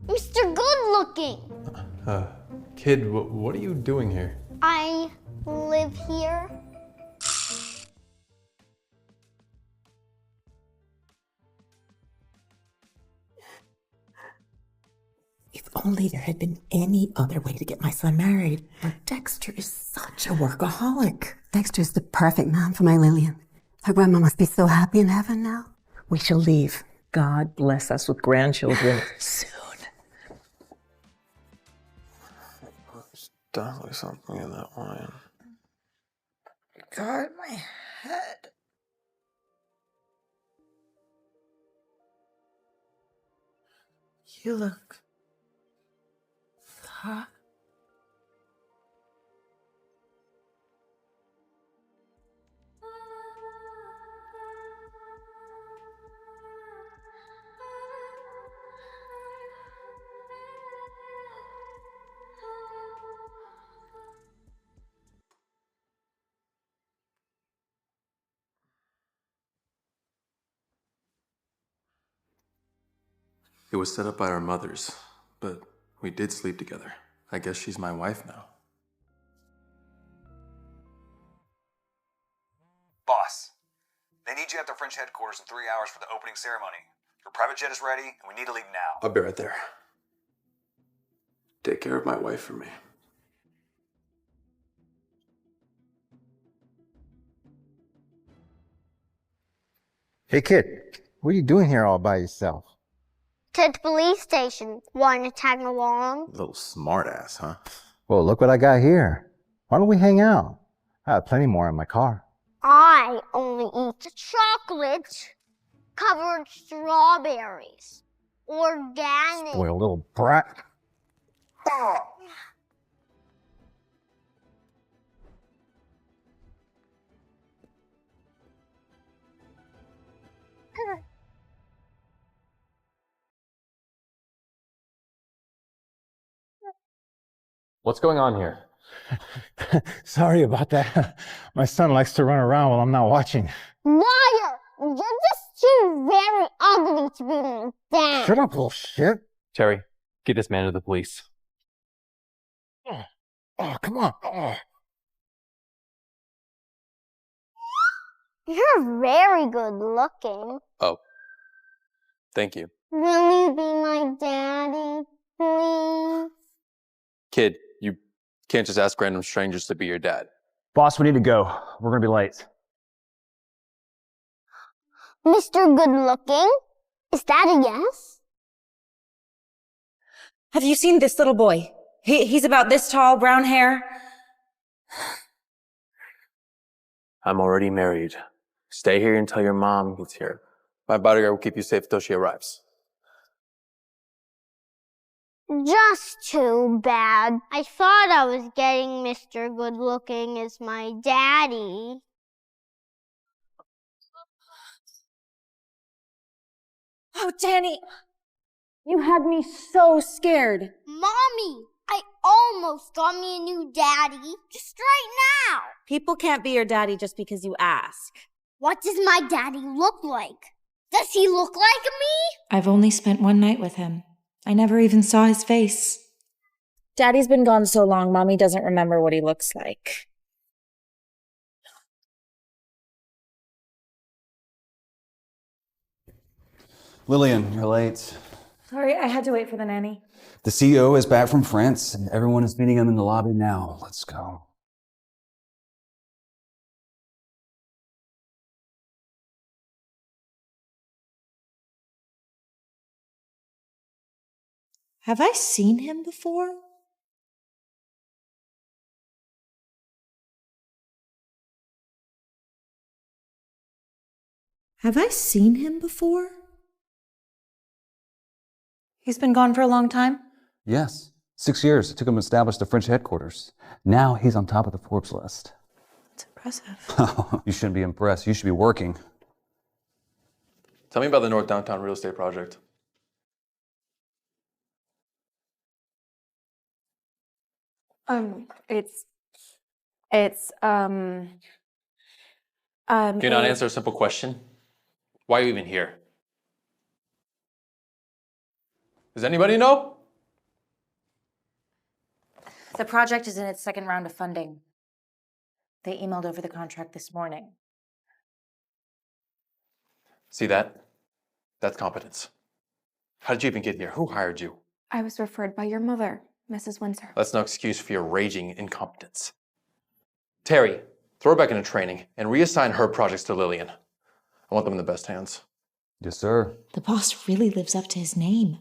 Mr. Good Looking. Kid, what are you doing here? I live here. If only there had been any other way to get my son married. But Dexter is such a workaholic. Dexter's the perfect man for my Lillian. Her grandma must be so happy in heaven now. We shall leave. God bless us with grandchildren soon. There's definitely something in that wine. God, my head. You look hot. It was set up by our mothers, but we did sleep together. I guess she's my wife now. Boss, they need you at their French headquarters in 3 hours for the opening ceremony. Your private jet is ready, and we need to leave now. I'll be right there. Take care of my wife for me. Hey kid, what are you doing here all by yourself? To the police station. Want to tag along? Little smartass, huh? Well, look what I got here. Why don't we hang out? I have plenty more in my car. I only eat chocolate covered strawberries. Organic. Spoiled little brat. What's going on here? Sorry about that. My son likes to run around while I'm not watching. Liar! You're just too very ugly to be my dad. Shut up, little shit. Terry, get this man to the police. Oh, come on. Oh. You're very good looking. Oh. Thank you. Will you be my daddy, please? Kid, you can't just ask random strangers to be your dad. Boss, we need to go. We're gonna be late. Mr. Good Looking? Is that a yes? Have you seen this little boy? He's about this tall, brown hair. I'm already married. Stay here until your mom gets here. My bodyguard will keep you safe till she arrives. Just too bad. I thought I was getting Mr. Good Looking as my daddy. Oh, Danny, you had me so scared. Mommy, I almost got me a new daddy just right now. People can't be your daddy just because you ask. What does my daddy look like? Does he look like me? I've only spent one night with him. I never even saw his face. Daddy's been gone so long, Mommy doesn't remember what he looks like. Lillian, you're late. Sorry, I had to wait for the nanny. The CEO is back from France, and everyone is meeting him in the lobby now. Let's go. Have I seen him before? Have I seen him before? He's been gone for a long time? Yes, 6 years. It took him to establish the French headquarters. Now he's on top of the Forbes list. That's impressive. You shouldn't be impressed. You should be working. Tell me about the North Downtown real estate project. Can you not answer a simple question? Why are you even here? Does anybody know? The project is in its second round of funding. They emailed over the contract this morning. See that? That's competence. How did you even get here? Who hired you? I was referred by your mother, Mrs. Windsor. That's no excuse for your raging incompetence. Terry, throw her back into training and reassign her projects to Lillian. I want them in the best hands. Yes, sir. The boss really lives up to his name.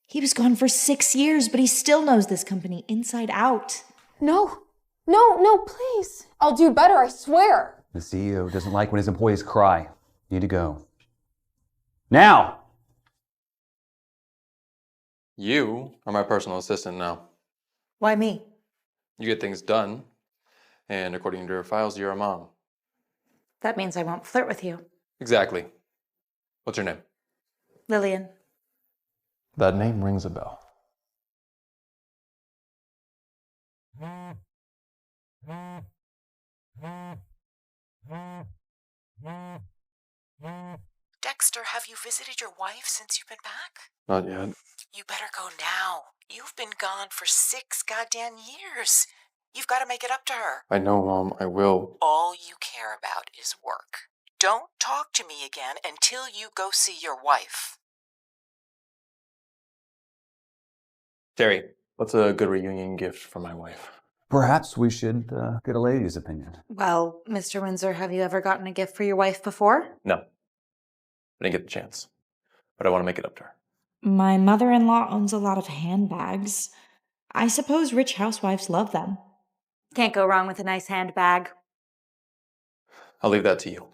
He was gone for 6 years, but he still knows this company inside out. No, please. I'll do better, I swear. The CEO doesn't like when his employees cry. You need to go. Now! You are my personal assistant now. Why me? You get things done, and according to your files, you're a mom. That means I won't flirt with you. Exactly. What's your name? Lillian. That name rings a bell. Dexter, have you visited your wife since you've been back? Not yet. You better go now. You've been gone for 6 goddamn years. You've got to make it up to her. I know, Mom. I will. All you care about is work. Don't talk to me again until you go see your wife. Terry, what's a good reunion gift for my wife? Perhaps we should get a lady's opinion. Well, Mr. Windsor, have you ever gotten a gift for your wife before? No. I didn't get the chance. But I want to make it up to her. My mother-in-law owns a lot of handbags. I suppose rich housewives love them. Can't go wrong with a nice handbag. I'll leave that to you.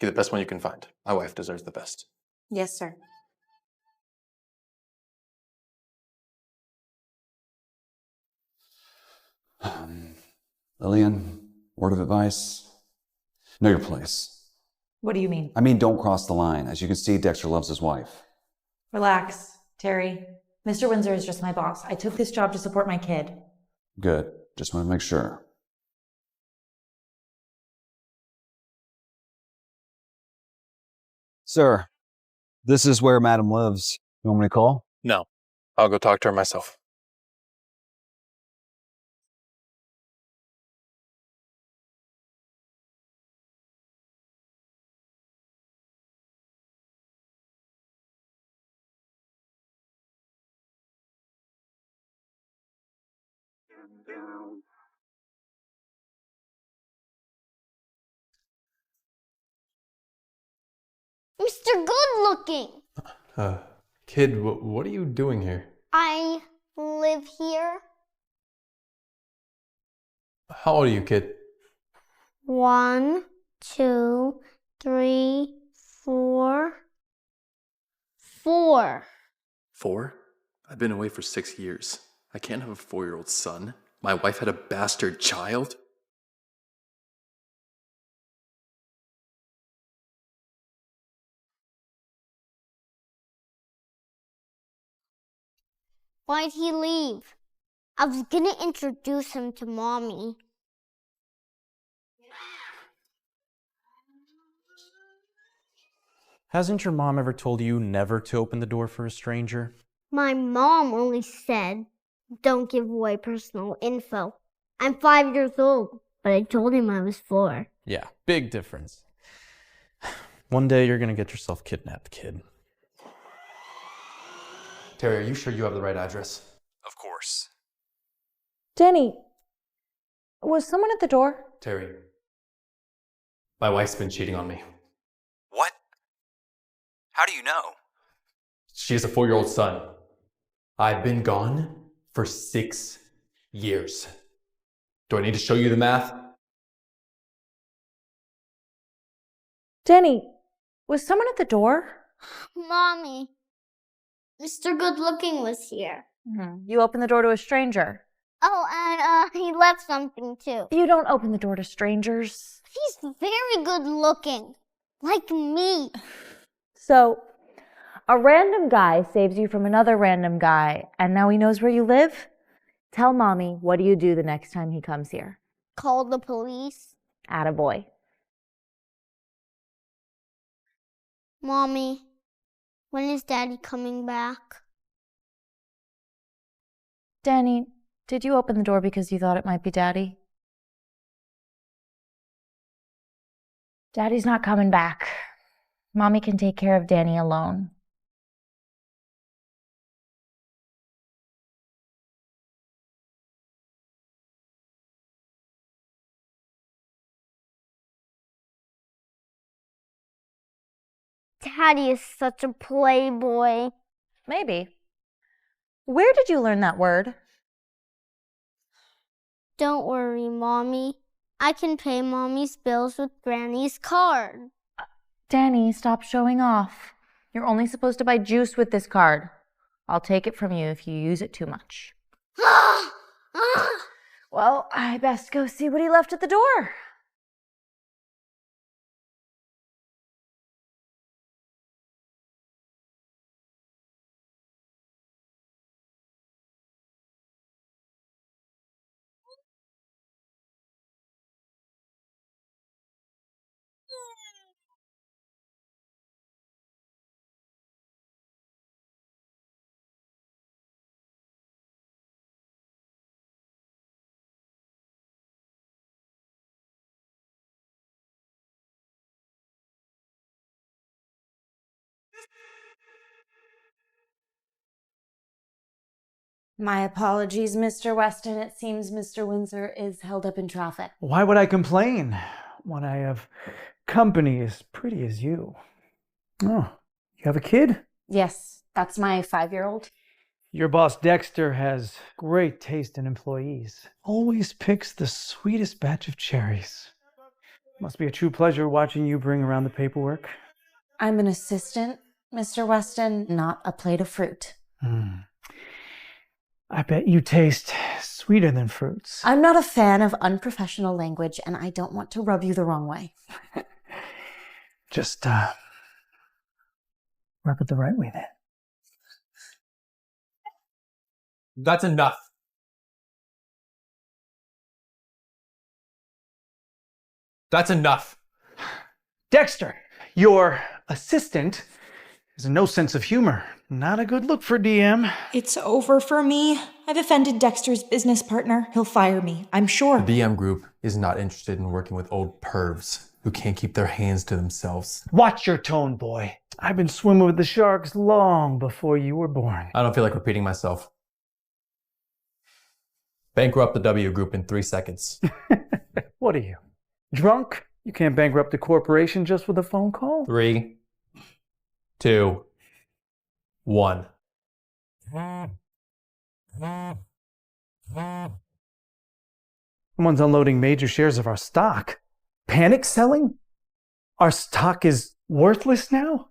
Get the best one you can find. My wife deserves the best. Yes, sir. Lillian, word of advice. Know your place. What do you mean? I mean, don't cross the line. As you can see, Dexter loves his wife. Relax, Terry. Mr. Windsor is just my boss. I took this job to support my kid. Good. Just want to make sure. Sir, this is where Madam lives. You want me to call? No. I'll go talk to her myself. Mr. Good Looking! Kid, what are you doing here? I live here. How old are you, kid? 1, 2, 3, 4. 4. 4? I've been away for 6 years. I can't have a 4-year-old son. My wife had a bastard child. Why'd he leave? I was gonna introduce him to Mommy. Hasn't your mom ever told you never to open the door for a stranger? My mom only said, don't give away personal info. I'm 5 years old, but I told him I was 4. Yeah, big difference. One day you're gonna get yourself kidnapped, kid. Terry, are you sure you have the right address? Of course. Denny, was someone at the door? Terry, my wife's been cheating on me. What? How do you know? She has a 4-year-old son. I've been gone for 6 years. Do I need to show you the math? Denny, was someone at the door? Mommy, Mr. Good Looking was here. You opened the door to a stranger. Oh, and he left something too. You don't open the door to strangers. He's very good looking, like me. So, a random guy saves you from another random guy, and now he knows where you live? Tell Mommy, what do you do the next time he comes here? Call the police. Attaboy. Mommy, when is Daddy coming back? Danny, Did you open the door because you thought it might be Daddy? Daddy's not coming back. Mommy can take care of Danny alone. Daddy is such a playboy. Maybe. Where did you learn that word? Don't worry, Mommy. I can pay Mommy's bills with Granny's card. Danny, stop showing off. You're only supposed to buy juice with this card. I'll take it from you if you use it too much. Well, I best go see what he left at the door. My apologies, Mr. Weston. It seems Mr. Windsor is held up in traffic. Why would I complain when I have company as pretty as you? Oh, you have a kid? Yes, that's my 5-year-old. Your boss Dexter has great taste in employees. Always picks the sweetest batch of cherries. Must be a true pleasure watching you bring around the paperwork. I'm an assistant, Mr. Weston, not a plate of fruit. I bet you taste sweeter than fruits. I'm not a fan of unprofessional language, and I don't want to rub you the wrong way. Just, rub it the right way then. That's enough. That's enough. Dexter, your assistant has no sense of humor. Not a good look for DM. It's over for me. I've offended Dexter's business partner. He'll fire me, I'm sure. The DM group is not interested in working with old pervs who can't keep their hands to themselves. Watch your tone, boy. I've been swimming with the sharks long before you were born. I don't feel like repeating myself. Bankrupt the W group in 3 seconds. What are you, drunk? You can't bankrupt the corporation just with a phone call? 3, 2, 1. Someone's unloading major shares of our stock. Panic selling? Our stock is worthless now?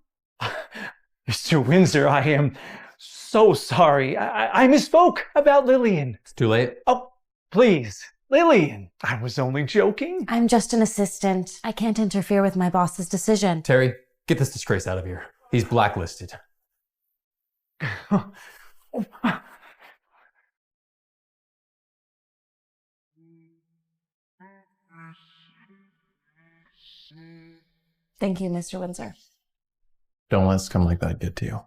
Mr. Windsor, I am so sorry. I misspoke about Lillian. It's too late. Oh, please. Lillian, I was only joking. I'm just an assistant. I can't interfere with my boss's decision. Terry, get this disgrace out of here. He's blacklisted. Thank you, Mr. Windsor. Don't let scum like that get to you.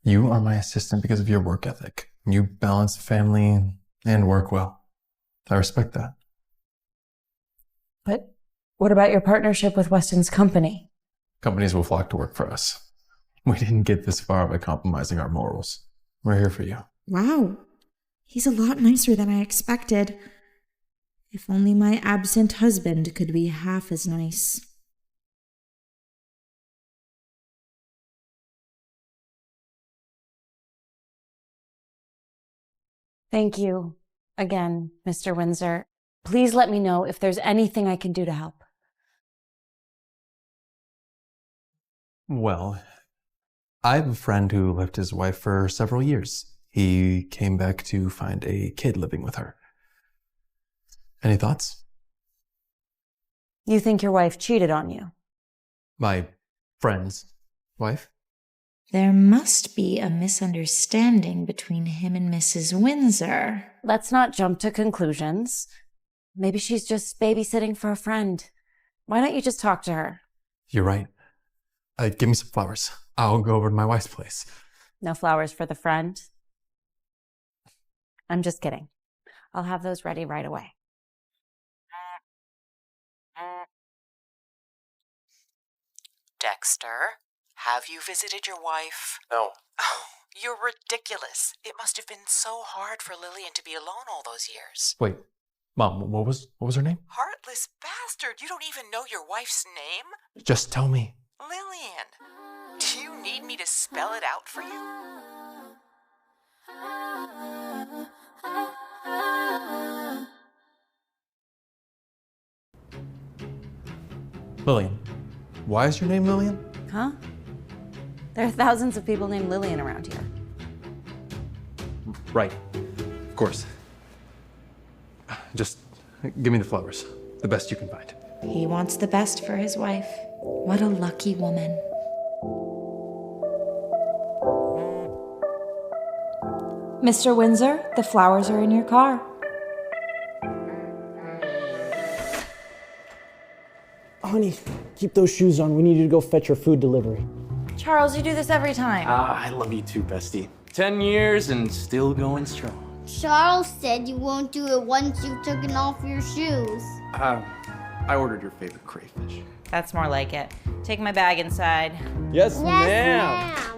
You are my assistant because of your work ethic. You balance family and work well. I respect that. But what about your partnership with Weston's company? Companies will flock to work for us. We didn't get this far by compromising our morals. We're here for you. Wow. He's a lot nicer than I expected. If only my absent husband could be half as nice. Thank you again, Mr. Windsor. Please let me know if there's anything I can do to help. Well, I have a friend who left his wife for several years. He came back to find a kid living with her. Any thoughts? You think your wife cheated on you? My friend's wife? There must be a misunderstanding between him and Mrs. Windsor. Let's not jump to conclusions. Maybe she's just babysitting for a friend. Why don't you just talk to her? You're right. Give me some flowers. I'll go over to my wife's place. No flowers for the friend? I'm just kidding. I'll have those ready right away. Dexter, have you visited your wife? No. Oh, you're ridiculous. It must have been so hard for Lillian to be alone all those years. Wait, Mom, what was her name? Heartless bastard. You don't even know your wife's name? Just tell me. Lillian. Do you need me to spell it out for you? Lillian. Why is your name Lillian? Huh? There are thousands of people named Lillian around here. Right. Of course. Just give me the flowers. The best you can find. He wants the best for his wife. What a lucky woman. Mr. Windsor, the flowers are in your car. Honey, keep those shoes on. We need you to go fetch your food delivery. Charles, you do this every time. I love you too, bestie. 10 years and still going strong. Charles said you won't do it once you've taken off your shoes. I ordered your favorite crayfish. That's more like it. Take my bag inside. Yes, Yes, ma'am. ma'am.